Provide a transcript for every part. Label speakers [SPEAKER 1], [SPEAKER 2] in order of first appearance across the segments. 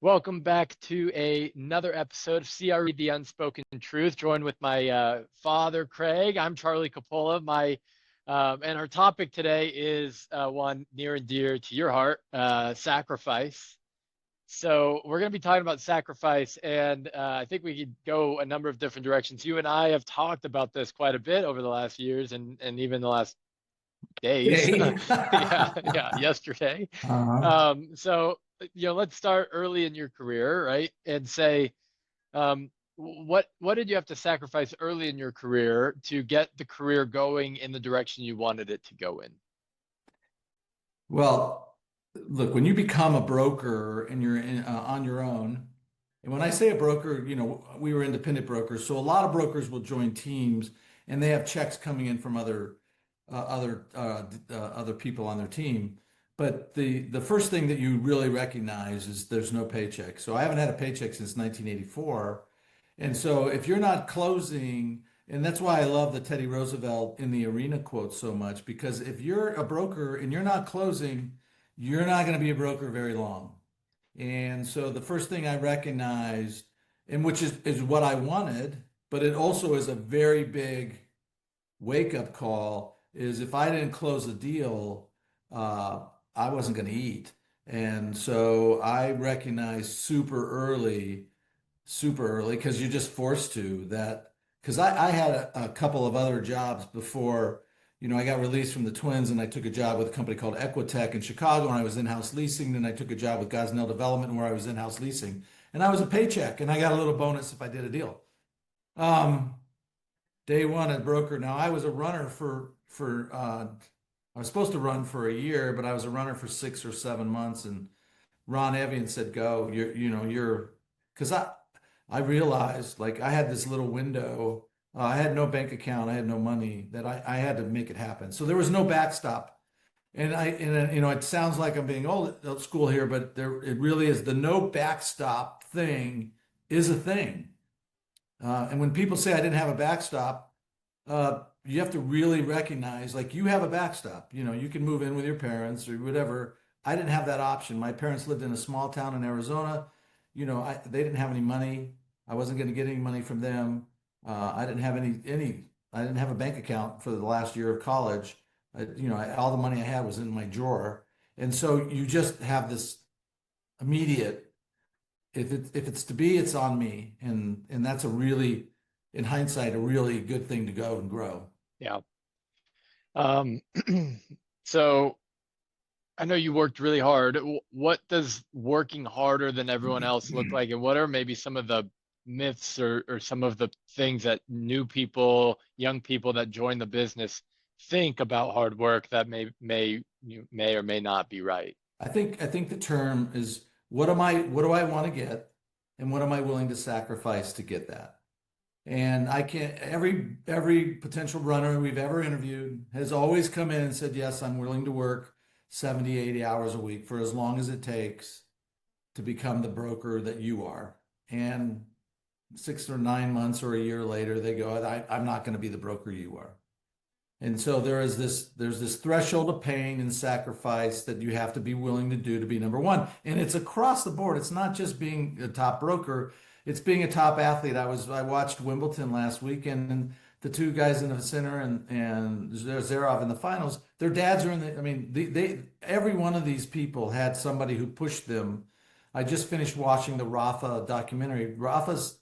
[SPEAKER 1] Welcome back to another episode of CRE The Unspoken Truth, joined with my father, Craig. I'm Charlie Coppola. And our topic today is one near and dear to your heart, sacrifice. So we're going to be talking about sacrifice, and I think we could go a number of different directions. You and I have talked about this quite a bit over the last years and even the last days.
[SPEAKER 2] Hey.
[SPEAKER 1] Yeah, yesterday.
[SPEAKER 2] Uh-huh.
[SPEAKER 1] So let's start early in your career, right? And say, what did you have to sacrifice early in your career to get the career going in the direction you wanted it to go in?
[SPEAKER 2] Well, look, when you become a broker and you're on your own, and when I say a broker, we were independent brokers, so a lot of brokers will join teams and they have checks coming in from other people on their team. But the first thing that you really recognize is there's no paycheck. So I haven't had a paycheck since 1984. And so if you're not closing, and that's why I love the Teddy Roosevelt in the arena quote so much, because if you're a broker and you're not closing, you're not going to be a broker very long. And so the first thing I recognized, and which is what I wanted, but it also is a very big wake up call, is if I didn't close a deal, uh, I wasn't going to eat. And so I recognized super early, because you're just forced to that. Because I had a couple of other jobs before, I got released from the Twins and I took a job with a company called Equitech in Chicago and I was in-house leasing. Then I took a job with Gosnell Development where I was in-house leasing. And I was a paycheck and I got a little bonus if I did a deal. Um, Day one as broker. Now I was a runner for I was supposed to run for a year, but I was a runner for 6 or 7 months. And Ron Evian said, "Go. You're," because I realized like I had this little window. I had no bank account. I had no money that I had to make it happen. So there was no backstop. And it sounds like I'm being old school here, but it really is. The no backstop thing is a thing. And when people say I didn't have a backstop, you have to really recognize like you have a backstop. You can move in with your parents or whatever. I didn't have that option. My parents lived in a small town in Arizona. They didn't have any money. I wasn't going to get any money from them. I didn't have I didn't have a bank account for the last year of college. All the money I had was in my drawer. And so you just have this immediate, if it's to be, it's on me. And that's a really, in hindsight, a really good thing to go and grow.
[SPEAKER 1] Yeah. Um, so I know you worked really hard. What does working harder than everyone else look like, and what are maybe some of the myths or some of the things that new people, young people that join the business think about hard work that may or may not be right?
[SPEAKER 2] I think the term is what do I want to get and what am I willing to sacrifice to get that? And I can't every potential runner we've ever interviewed has always come in and said, "Yes, I'm willing to work 70, 80 hours a week for as long as it takes to become the broker that you are." And 6 or 9 months or a year later, they go, I'm not going to be the broker you are. And so there's this threshold of pain and sacrifice that you have to be willing to do to be number one. And it's across the board. It's not just being a top broker, it's being a top athlete. I watched Wimbledon last weekend and the two guys in the center and Zverev in the finals, their dads are in the, I mean, every one of these people had somebody who pushed them. I just finished watching the Rafa documentary. Rafa's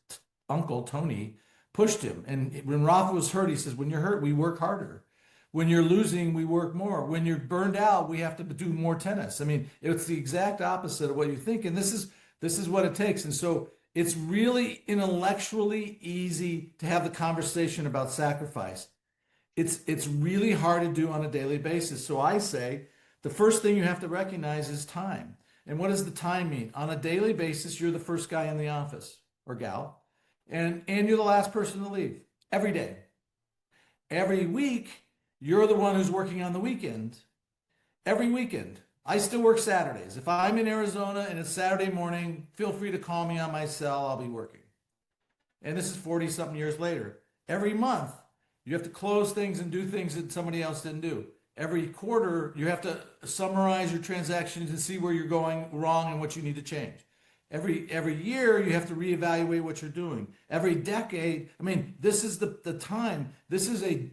[SPEAKER 2] uncle, Tony, pushed him. And when Rafa was hurt, he says, when you're hurt, we work harder. When you're losing, we work more. When you're burned out, we have to do more tennis. I mean, it's the exact opposite of what you think. And this is what it takes. And so it's really intellectually easy to have the conversation about sacrifice. It's really hard to do on a daily basis. So I say the first thing you have to recognize is time. And what does the time mean? On a daily basis, you're the first guy in the office or gal, and you're the last person to leave every day. Every week, you're the one who's working on the weekend. Every weekend. I still work Saturdays. If I'm in Arizona and it's Saturday morning, feel free to call me on my cell. I'll be working. And this is 40 something years later. Every month, you have to close things and do things that somebody else didn't do. Every quarter, you have to summarize your transactions and see where you're going wrong and what you need to change. Every year you have to reevaluate what you're doing. Every decade, I mean, this is the time. This is a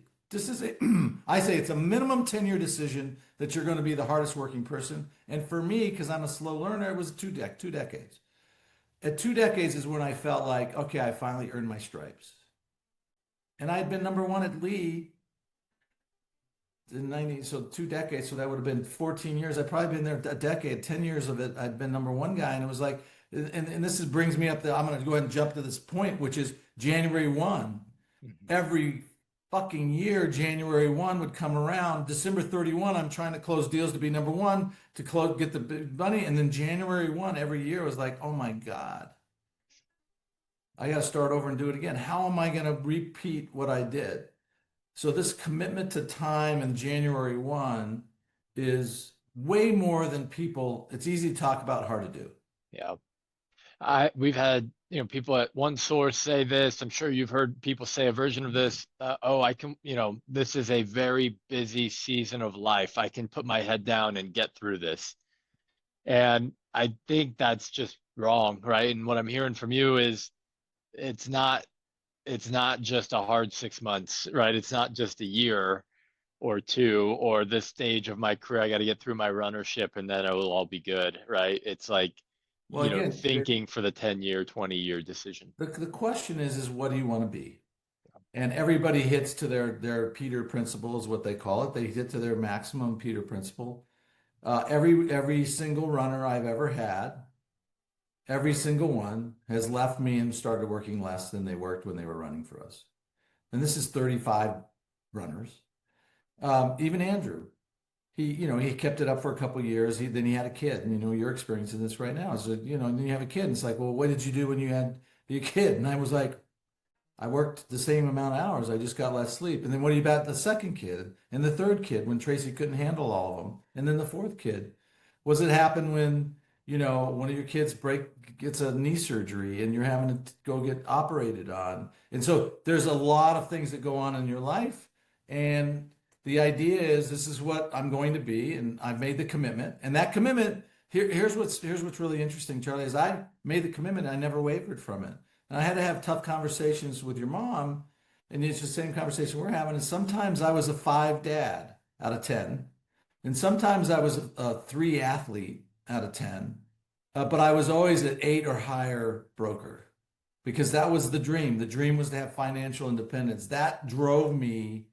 [SPEAKER 2] I say it's a minimum 10-year decision that you're going to be the hardest working person. And for me, because I'm a slow learner, it was two decades. At 2 decades is when I felt like, okay, I finally earned my stripes. And I had been number one at Lee in 90, so 2 decades, so that would have been 14 years. I'd probably been there a decade, 10 years of it. I'd been number one guy. And it was like, and this brings me up I'm going to go ahead and jump to this point, which is January 1. Every fucking year, January 1 would come around. December 31, I'm trying to close deals to be number one, to get the big money. And then January 1 every year was like, oh my God, I got to start over and do it again. How am I going to repeat what I did? So this commitment to time in January 1 is way more than people. It's easy to talk about, hard to do.
[SPEAKER 1] Yeah. We've had, people at One Source say this. I'm sure you've heard people say a version of this. This is a very busy season of life. I can put my head down and get through this. And I think that's just wrong, right? And what I'm hearing from you is it's not just a hard 6 months, right? It's not just a year or two or this stage of my career. I got to get through my runnership and then it will all be good, right? It's like,
[SPEAKER 2] Well, again,
[SPEAKER 1] thinking for the 10-year, 20-year decision.
[SPEAKER 2] the question is what do you want to be? And everybody hits to their Peter principle is what they call it. They hit to their maximum Peter principle. Every single runner I've ever had, every single one has left me and started working less than they worked when they were running for us. And this is 35 runners. Even Andrew, he kept it up for a couple of years. Then he had a kid, and you're experiencing this right now. So, and then you have a kid, and it's like, well, what did you do when you had your kid? And I was like, I worked the same amount of hours. I just got less sleep. And then what about the second kid and the third kid when Tracy couldn't handle all of them? And then the fourth kid. Was it happen when, one of your kids gets a knee surgery and you're having to go get operated on? And so there's a lot of things that go on in your life. And the idea is this is what I'm going to be. And I've made the commitment. And that commitment, here's what's really interesting, Charlie, is I made the commitment. I never wavered from it. And I had to have tough conversations with your mom, and it's the same conversation we're having. And sometimes I was a 5 dad out of 10, and sometimes I was a 3 athlete out of 10, but I was always an 8 or higher broker because that was the dream. The dream was to have financial independence. That drove me.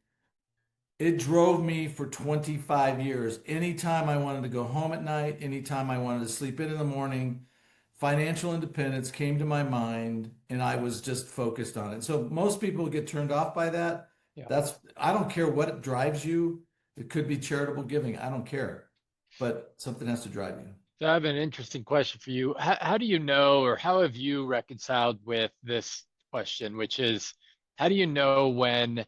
[SPEAKER 2] It drove me for 25 years. Anytime I wanted to go home at night, anytime I wanted to sleep in the morning, financial independence came to my mind and I was just focused on it. So most people get turned off by that. Yeah. I don't care what drives you. It could be charitable giving. I don't care, but something has to drive you.
[SPEAKER 1] So I have an interesting question for you. How do you know, or how have you reconciled with this question, which is, how do you know when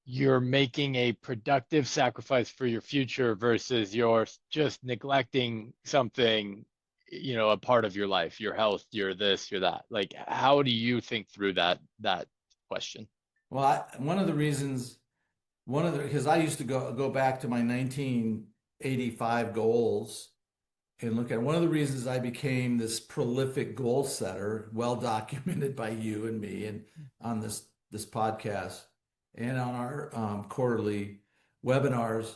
[SPEAKER 1] you're making a productive sacrifice for your future versus you're just neglecting something, a part of your life, your health, your this, your that? Like, how do you think through that question?
[SPEAKER 2] Well, because I used to go back to my 1985 goals and look at one of the reasons I became this prolific goal setter, well documented by you and me, and on this podcast and on our quarterly webinars.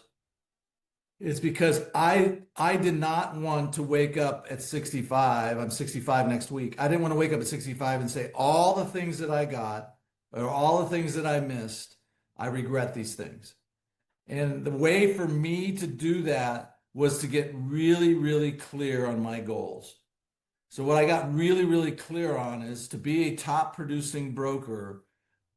[SPEAKER 2] It's because I did not want to wake up at 65. I'm 65 next week. I didn't want to wake up at 65 and say all the things that I got or all the things that I missed. I regret these things. And the way for me to do that was to get really, really clear on my goals. So what I got really, really clear on is to be a top producing broker,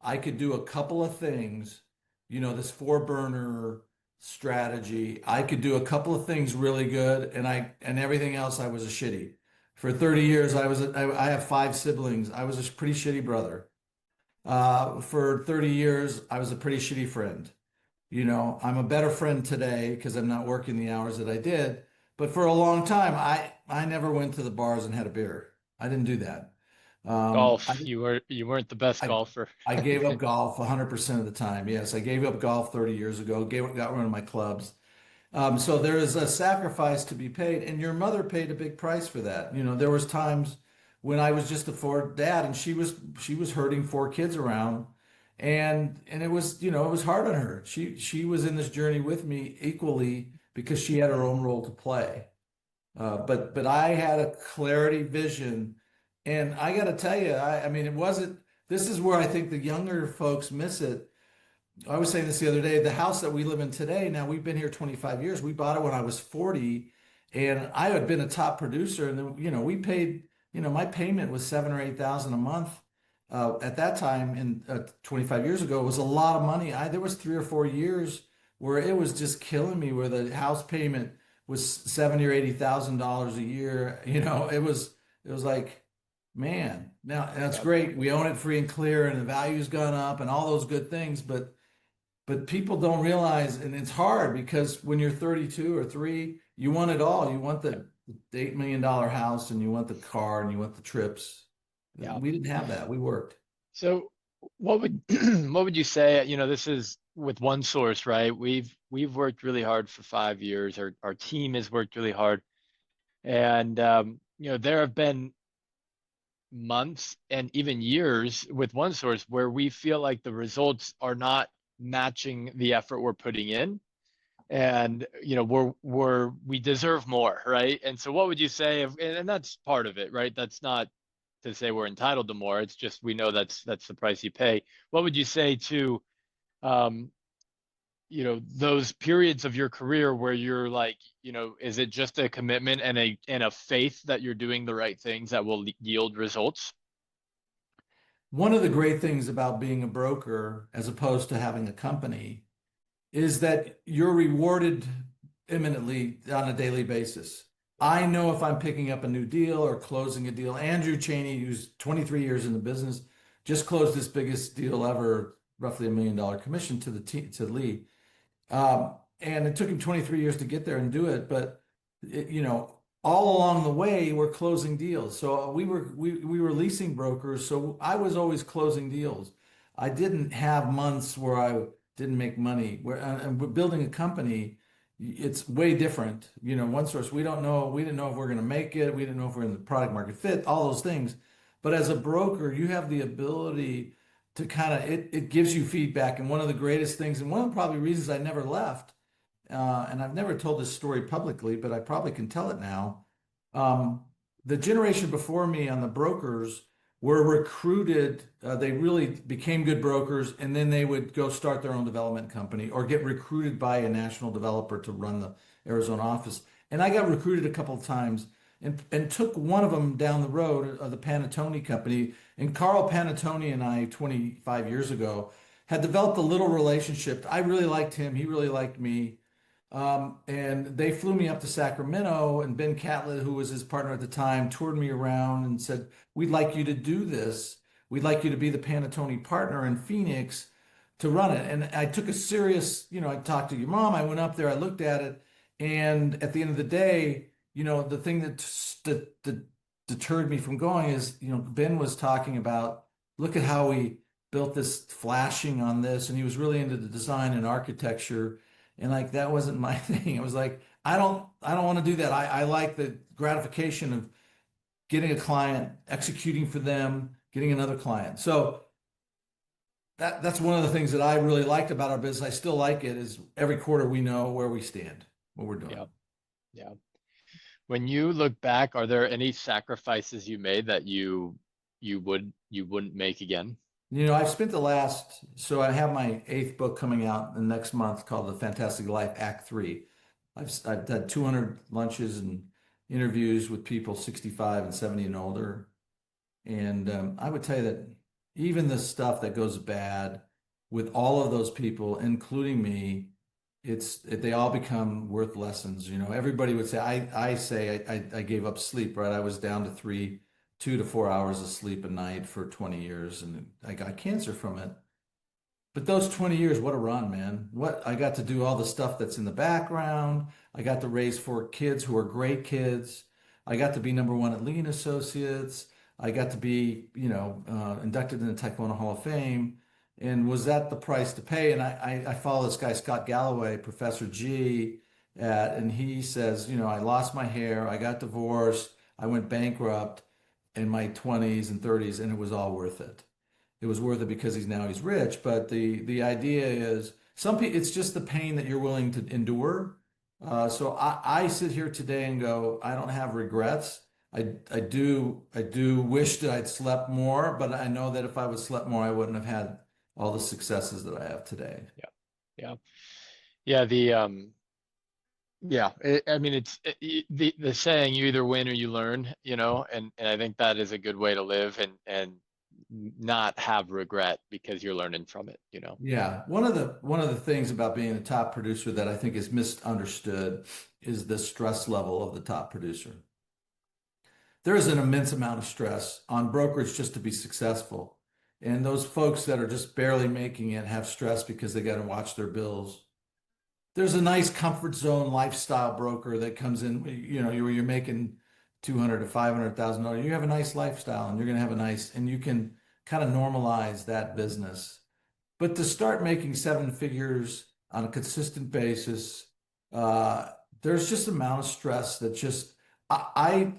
[SPEAKER 2] I could do a couple of things, this 4-burner strategy. I could do a couple of things really good, and everything else I was a shitty. For 30 years, I have 5 siblings. I was a pretty shitty brother. For 30 years, I was a pretty shitty friend. I'm a better friend today because I'm not working the hours that I did. But for a long time, I never went to the bars and had a beer. I didn't do that.
[SPEAKER 1] Golf. You weren't the best golfer.
[SPEAKER 2] I gave up golf 100% of the time. Yes, I gave up golf 30 years ago. Got one of my clubs. So there is a sacrifice to be paid, and your mother paid a big price for that. There was times when I was just a Ford dad, and she was herding four kids around, and it was, it was hard on her. She was in this journey with me equally because she had her own role to play. But I had a clarity vision, and I got to tell you, I mean, it wasn't. This is where I think the younger folks miss it. I was saying this the other day. The house that we live in today, now we've been here 25 years. We bought it when I was 40, and I had been a top producer, and then we paid. My payment was 7 or 8 thousand a month. At that time, in 25 years ago, it was a lot of money. There was 3 or 4 years where it was just killing me, where the house payment was 70 or 80 thousand dollars a year. It was like, man, now that's
[SPEAKER 1] Yep.
[SPEAKER 2] great. We own it free and clear, and the value's gone up, and all those good things. But people don't realize, and it's hard because when you're 32 or three, you want it all. You want the $8 million house, and you want the car, and you want the trips.
[SPEAKER 1] Yeah.
[SPEAKER 2] We didn't have that. We worked.
[SPEAKER 1] So what would what would you say, this is with OneSource, right? We've worked really hard for 5 years. Our team has worked really hard. And there have been months and even years with OneSource where we feel like the results are not matching the effort we're putting in. And we deserve more, right? And so what would you say and that's part of it, right? That's not to say we're entitled to more. It's just we know that's the price you pay. What would you say to um, those periods of your career where you're like, is it just a commitment and a faith that you're doing the right things that will yield results?
[SPEAKER 2] One of the great things about being a broker as opposed to having a company is that you're rewarded imminently on a daily basis. I know if I'm picking up a new deal or closing a deal. Andrew Cheney, who's 23 years in the business, just closed his biggest deal ever, roughly $1 million commission to Lee. And it took him 23 years to get there and do it. But all along the way, we're closing deals. So we were leasing brokers. So I was always closing deals. I didn't have months where I didn't make money. And we're building a company. It's way different. OneSource, we didn't know if we're going to make it. We didn't know if we're in the product market fit, all those things. But as a broker, you have the ability to it gives you feedback. And one of the greatest things, and one of the probably reasons I never left, and I've never told this story publicly, but I probably can tell it now. Um, the generation before me on the brokers were recruited. They really became good brokers, and then they would go start their own development company or get recruited by a national developer to run the Arizona office. And I got recruited a couple of times and took one of them down the road, the Panattoni company. And Carl Panattoni and I, 25 years ago, had developed a little relationship. I really liked him. He really liked me. And they flew me up to Sacramento, and Ben Catlett, who was his partner at the time, toured me around and said, "We'd like you to do this. We'd like you to be the Panattoni partner in Phoenix to run it." And I took a serious, I talked to your mom. I went up there, I looked at it, and at the end of the day, the thing that deterred me from going is, Ben was talking about, look at how we built this flashing on this, and he was really into the design and architecture. And like that wasn't my thing. It was like, I don't want to do that. I like the gratification of getting a client, executing for them, getting another client. So that's one of the things that I really liked about our business. I still like it, is every quarter we know where we stand, what we're doing.
[SPEAKER 1] Yeah. Yeah. When you look back, are there any sacrifices you made that you wouldn't make again?
[SPEAKER 2] I've spent so I have my eighth book coming out the next month called The Fantastic Life, Act Three. I've had 200 lunches and interviews with people 65 and 70 and older. And I would tell you that even the stuff that goes bad with all of those people, including me, they all become worth lessons. Everybody would say, I say I gave up sleep, right? I was down to 2 to 4 hours of sleep a night for 20 years, and I got cancer from it. But those 20 years, what a run, man. What I got to do, all the stuff that's in the background. I got to raise four kids who are great kids. I got to be number one at Lean Associates. I got to be, inducted in the Taekwondo Hall of Fame. And was that the price to pay? And I follow this guy, Scott Galloway, Professor G, and he says, I lost my hair, I got divorced, I went bankrupt. in my 20s and 30s, and it was all worth it. It was worth it because he's rich. But the idea is some people, it's just the pain that you're willing to endure. So I sit here today and go, I don't have regrets. I do wish that I'd slept more, but I know that if I would slept more, I wouldn't have had all the successes that I have today.
[SPEAKER 1] Yeah. Yeah. Yeah. I mean, the saying, you either win or you learn, and I think that is a good way to live and not have regret because you're learning from it.
[SPEAKER 2] Yeah, one of the things about being a top producer that I think is misunderstood is the stress level of the top producer. There is an immense amount of stress on brokers just to be successful. And those folks that are just barely making it have stress because they got to watch their bills. There's a nice comfort zone lifestyle broker that comes in, where you're making 200 to $500,000. You have a nice lifestyle and you're going to have and you can kind of normalize that business. But to start making seven figures on a consistent basis, there's just an amount of stress that just I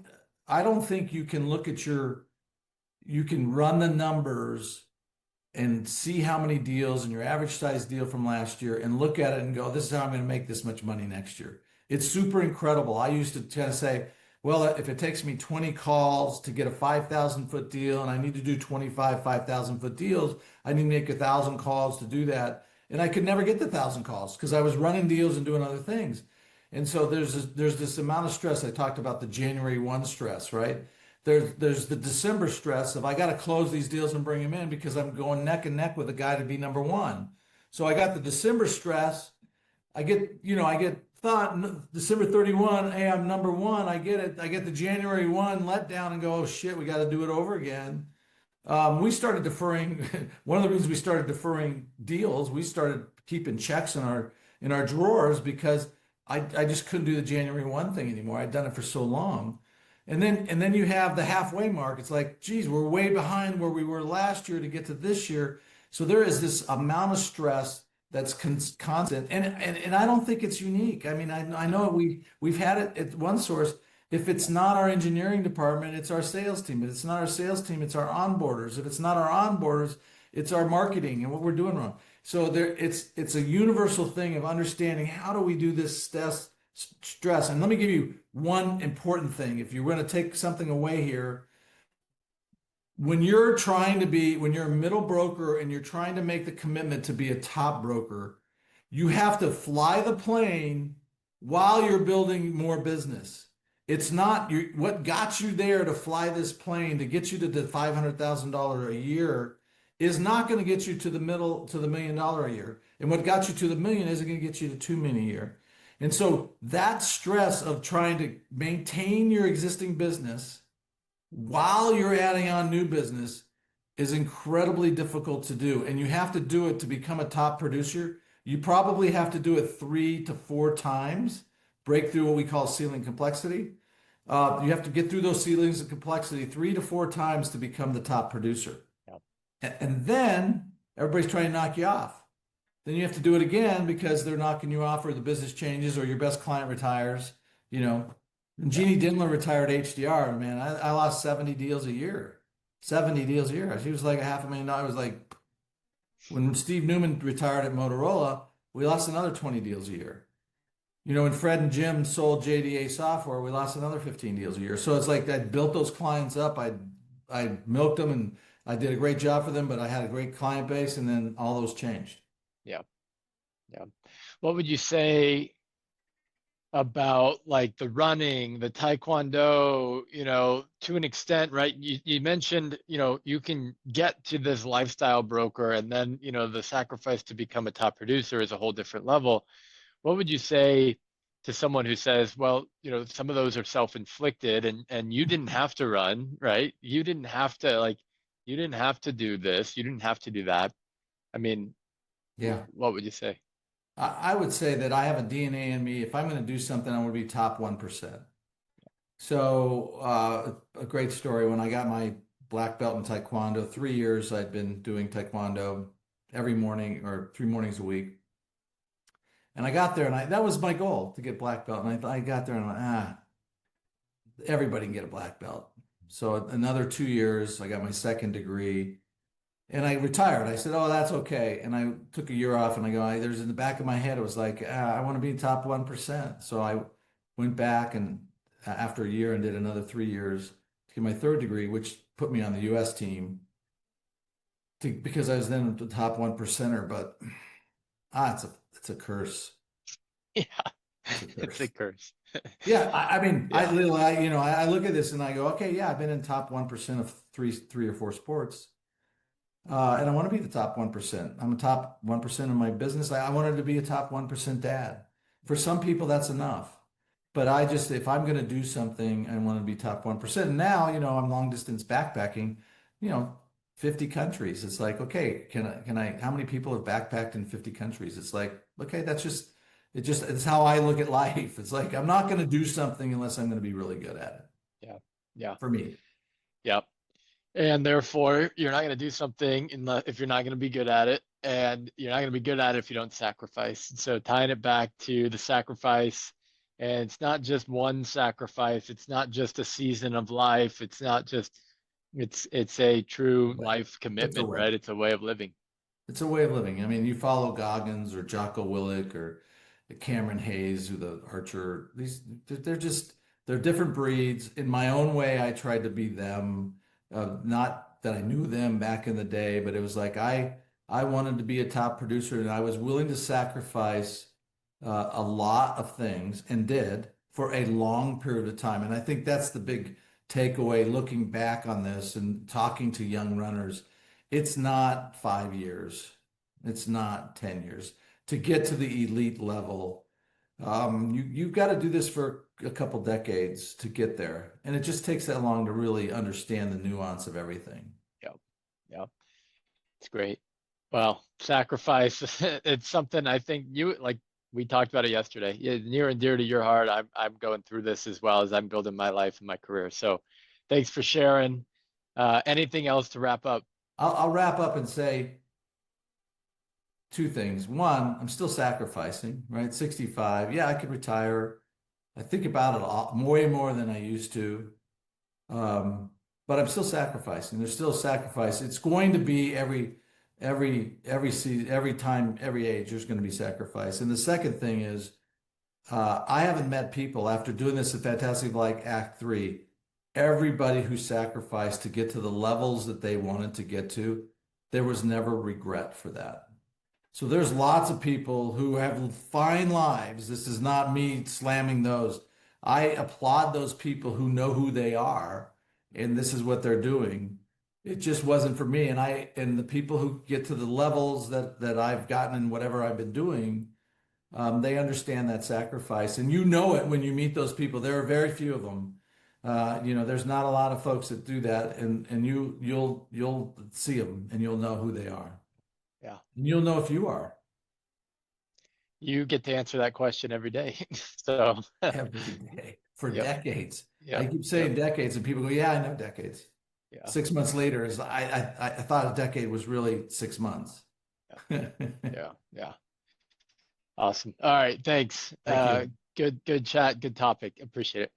[SPEAKER 2] don't think you can you can run the numbers and see how many deals in your average size deal from last year and look at it and go, this is how I'm going to make this much money next year. It's super incredible. I used to kind of say, well, if it takes me 20 calls to get a 5,000 foot deal and I need to do 25 5,000 foot deals, I need to make 1,000 calls to do that. And I could never get the 1,000 calls because I was running deals and doing other things. And so there's this amount of stress. I talked about the January 1 stress, right? There's the December stress of I got to close these deals and bring them in because I'm going neck and neck with a guy to be number one. So I got the December stress. I get thought December 31, hey, I'm number one. I get it. I get the January 1 letdown and go, oh shit, we got to do it over again. We started deferring. One of the reasons we started deferring deals, we started keeping checks in our drawers because I just couldn't do the January 1 thing anymore. I'd done it for so long. And then you have the halfway mark. It's like, geez, we're way behind where we were last year to get to this year. So there is this amount of stress that's constant, and I don't think it's unique. I mean, I know we've had it at one source. If it's not our engineering department, it's our sales team. If it's not our sales team, it's our onboarders. If it's not our onboarders, it's our marketing and what we're doing wrong. So it's a universal thing of understanding how do we do this stress. And let me give you one important thing. If you're going to take something away here, when you're a middle broker and you're trying to make the commitment to be a top broker, you have to fly the plane while you're building more business. It's not what got you there to fly this plane to get you to the $500,000 a year is not going to get you to the $1 million a year. And what got you to the million isn't going to get you to 2 million a year. And so that stress of trying to maintain your existing business while you're adding on new business is incredibly difficult to do. And you have to do it to become a top producer. You probably have to do it 3 to 4 times, break through what we call ceiling complexity. You have to get through those ceilings of complexity 3 to 4 times to become the top producer. Yep. And then everybody's trying to knock you off. Then you have to do it again because they're knocking you off or the business changes or your best client retires, And Jeannie Dindler retired HDR, man. I lost 70 deals a year. 70 deals a year. She was like $500,000. I was like, when Steve Newman retired at Motorola, we lost another 20 deals a year. When Fred and Jim sold JDA Software, we lost another 15 deals a year. So it's like I built those clients up. I milked them and I did a great job for them, but I had a great client base and then all those changed.
[SPEAKER 1] Yeah. Yeah. What would you say about like the running, the taekwondo, to an extent, right? You mentioned, you can get to this lifestyle broker and then, the sacrifice to become a top producer is a whole different level. What would you say to someone who says, well, some of those are self-inflicted and you didn't have to run, right? You didn't have to do this. You didn't have to do that. I mean,
[SPEAKER 2] yeah.
[SPEAKER 1] What would you say?
[SPEAKER 2] I would say that I have a DNA in me. If I'm going to do something, I want to be top 1%. So a great story. When I got my black belt in Taekwondo, 3 years I'd been doing Taekwondo every morning or 3 mornings a week. And I got there and that was my goal to get black belt. And I got there and I went, everybody can get a black belt. So another 2 years, I got my second degree and I retired. I said, oh, that's okay. And I took a year off and I go, there's in the back of my head, it was like, I want to be top 1%. So I went back and after a year and did another 3 years to get my third degree, which put me on the US team because I was then the top 1%er, but it's a curse.
[SPEAKER 1] Yeah,
[SPEAKER 2] It's a
[SPEAKER 1] it's a
[SPEAKER 2] curse.
[SPEAKER 1] curse.
[SPEAKER 2] Yeah, I mean,
[SPEAKER 1] Yeah.
[SPEAKER 2] I look at this and I go, okay, yeah, I've been in top 1% of three or four sports, and I want to be the top 1%. I'm a top 1% of my business. I wanted to be a top 1% dad. For some people, that's enough. But if I'm going to do something, I want to be top 1%. And now, I'm long distance backpacking, you know, 50 countries. It's like, okay, how many people have backpacked in 50 countries? It's like, okay, it's how I look at life. It's like, I'm not going to do something unless I'm going to be really good at it
[SPEAKER 1] Yeah. Yeah.
[SPEAKER 2] for me.
[SPEAKER 1] Yep. And therefore, you're not going to do something if you're not going to be good at it. And you're not going to be good at it if you don't sacrifice. So tying it back to the sacrifice, and it's not just one sacrifice. It's not just a season of life. It's not just, it's a true
[SPEAKER 2] Way.
[SPEAKER 1] life
[SPEAKER 2] It's a
[SPEAKER 1] commitment,
[SPEAKER 2] way.
[SPEAKER 1] right? It's a way of living.
[SPEAKER 2] It's a way of living. I mean, you follow Goggins or Jocko Willink or Cameron Hayes, who the archer. They're different breeds. In my own way, I tried to be them. Not that I knew them back in the day, but it was like I wanted to be a top producer, and I was willing to sacrifice a lot of things, and did for a long period of time. And I think that's the big takeaway looking back on this and talking to young runners. It's not 5 years. It's not 10 years to get to the elite level. You've got to do this for a couple decades to get there. And it just takes that long to really understand the nuance of everything.
[SPEAKER 1] Yep. Yep. It's great. Well, sacrifice, it's something I think we talked about it yesterday. Yeah, near and dear to your heart. I'm going through this as well as I'm building my life and my career. So thanks for sharing. Anything else to wrap up?
[SPEAKER 2] I'll wrap up and say two things. One, I'm still sacrificing, right? 65. Yeah, I could retire. I think about it a lot, way more than I used to. But I'm still sacrificing. There's still sacrifice. It's going to be every season, every time, every age, there's going to be sacrifice. And the second thing is, I haven't met people after doing this at Fantastic like Act 3, everybody who sacrificed to get to the levels that they wanted to get to, there was never regret for that. So there's lots of people who have fine lives. This is not me slamming those. I applaud those people who know who they are and this is what they're doing. It just wasn't for me. And the people who get to the levels that I've gotten in whatever I've been doing, they understand that sacrifice. And you know it when you meet those people. There are very few of them. There's not a lot of folks that do that, and you'll see them and you'll know who they are.
[SPEAKER 1] Yeah.
[SPEAKER 2] And you'll know if you are.
[SPEAKER 1] You get to answer that question every day. So
[SPEAKER 2] Every day for
[SPEAKER 1] yep.
[SPEAKER 2] decades.
[SPEAKER 1] Yep.
[SPEAKER 2] I keep saying decades, and people go, "Yeah, I know decades."
[SPEAKER 1] Yeah.
[SPEAKER 2] 6 months later is I thought a decade was really 6 months.
[SPEAKER 1] Yeah. Yeah. Awesome. All right. Thanks.
[SPEAKER 2] Thank you.
[SPEAKER 1] Good chat. Good topic. Appreciate it.